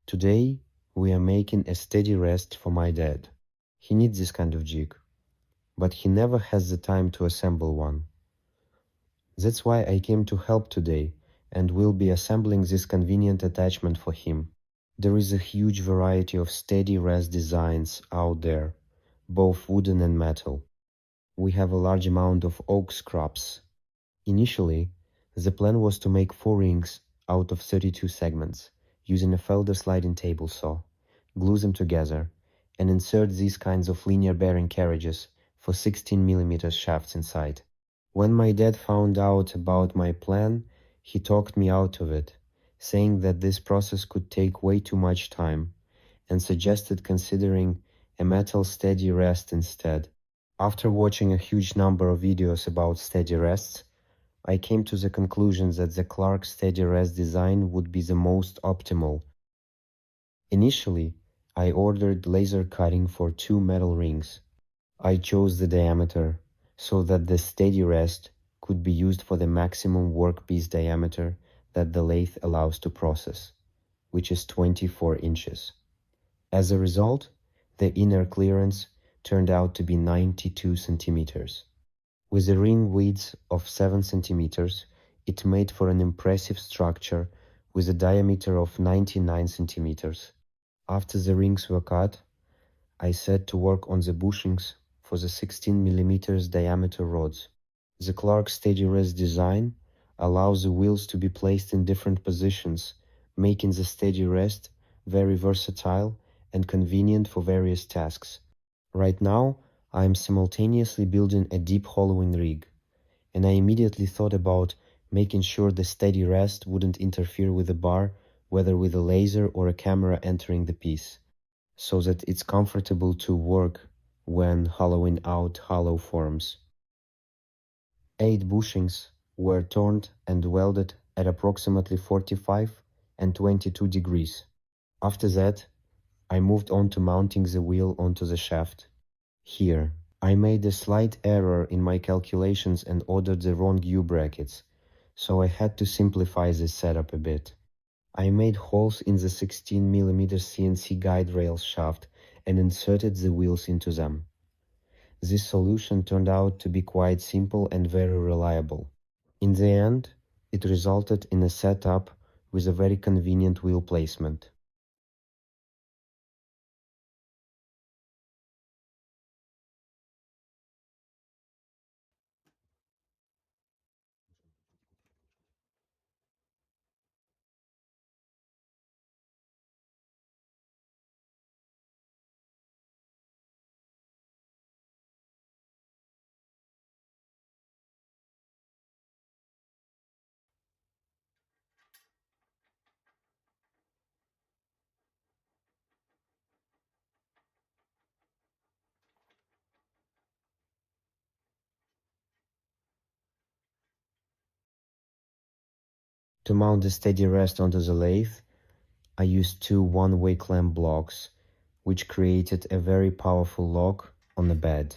Today, we are making a steady rest for my dad. He needs this kind of jig, but he never has the time to assemble one. That's why I came to help today and will be assembling this convenient attachment for him. There is a huge variety of steady rest designs out there, both wooden and metal. We have a large amount of oak scraps. Initially, the plan was to make 4 rings out of 32 segments, using a Felder sliding table saw, glue them together, and insert these kinds of linear bearing carriages for 16mm shafts inside. When my dad found out about my plan, he talked me out of it, saying that this process could take way too much time, and suggested considering a metal steady rest instead. After watching a huge number of videos about steady rests, I came to the conclusion that the Clark steady rest design would be the most optimal. Initially, I ordered laser cutting for 2 metal rings. I chose the diameter so that the steady rest could be used for the maximum workpiece diameter that the lathe allows to process, which is 24 inches. As a result, the inner clearance turned out to be 92 centimeters. With a ring width of 7 centimeters, it made for an impressive structure with a diameter of 99 centimeters. After the rings were cut, I set to work on the bushings for the 16mm diameter rods. The Clark steady rest design allows the wheels to be placed in different positions, making the steady rest very versatile and convenient for various tasks. Right now, I am simultaneously building a deep hollowing rig, and I immediately thought about making sure the steady rest wouldn't interfere with the bar, whether with a laser or a camera entering the piece, so that it's comfortable to work when hollowing out hollow forms. 8 bushings were turned and welded at approximately 45 and 22 degrees. After that, I moved on to mounting the wheel onto the shaft. Here, I made a slight error in my calculations and ordered the wrong U-brackets, so I had to simplify this setup a bit. I made holes in the 16mm CNC guide rail shaft and inserted the wheels into them. This solution turned out to be quite simple and very reliable. In the end, it resulted in a setup with a very convenient wheel placement. To mount the steady rest onto the lathe, I used 2 one-way clamp blocks, which created a very powerful lock on the bed.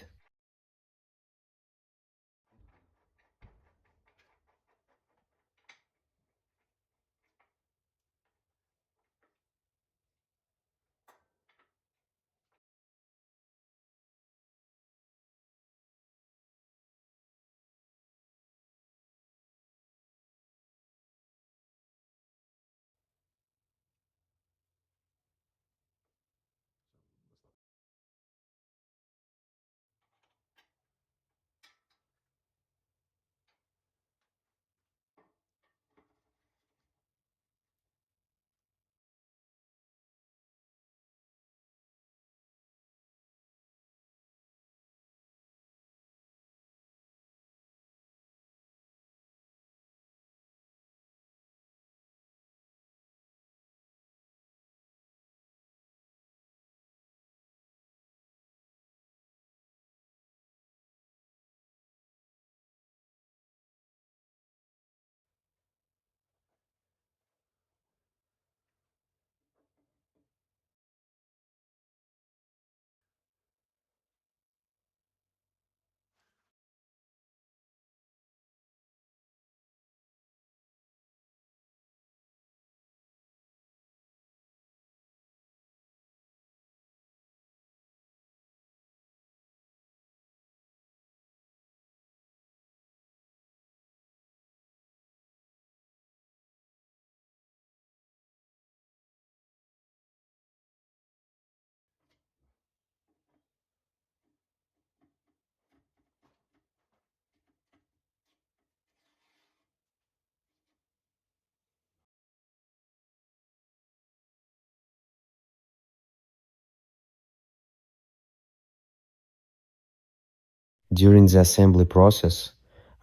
During the assembly process,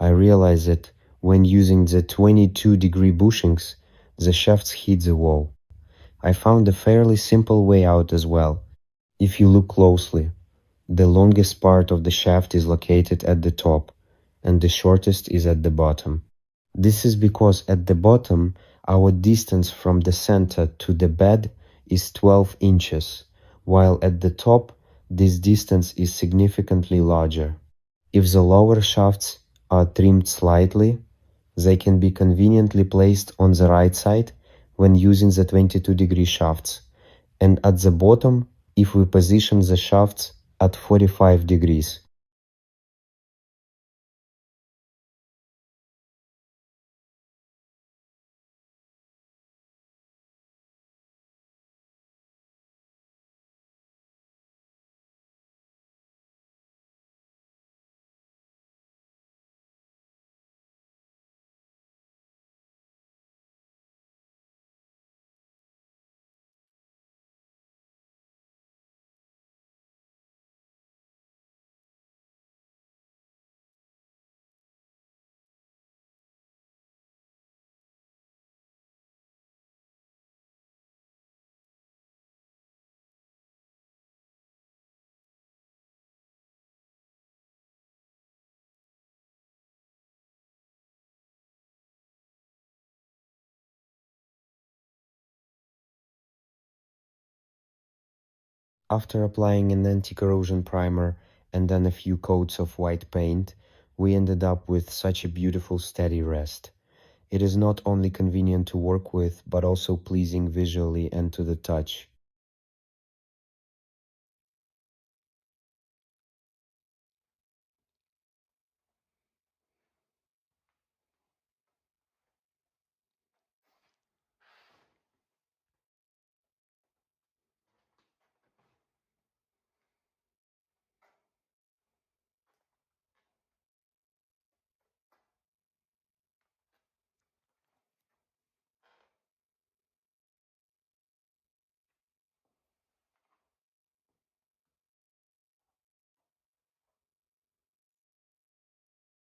I realized that when using the 22-degree bushings, the shafts hit the wall. I found a fairly simple way out as well. If you look closely, the longest part of the shaft is located at the top, and the shortest is at the bottom. This is because at the bottom, our distance from the center to the bed is 12 inches, while at the top, this distance is significantly larger. If the lower shafts are trimmed slightly, they can be conveniently placed on the right side when using the 22-degree shafts, and at the bottom if we position the shafts at 45 degrees. After applying an anti-corrosion primer and then a few coats of white paint, we ended up with such a beautiful steady rest. It is not only convenient to work with, but also pleasing visually and to the touch.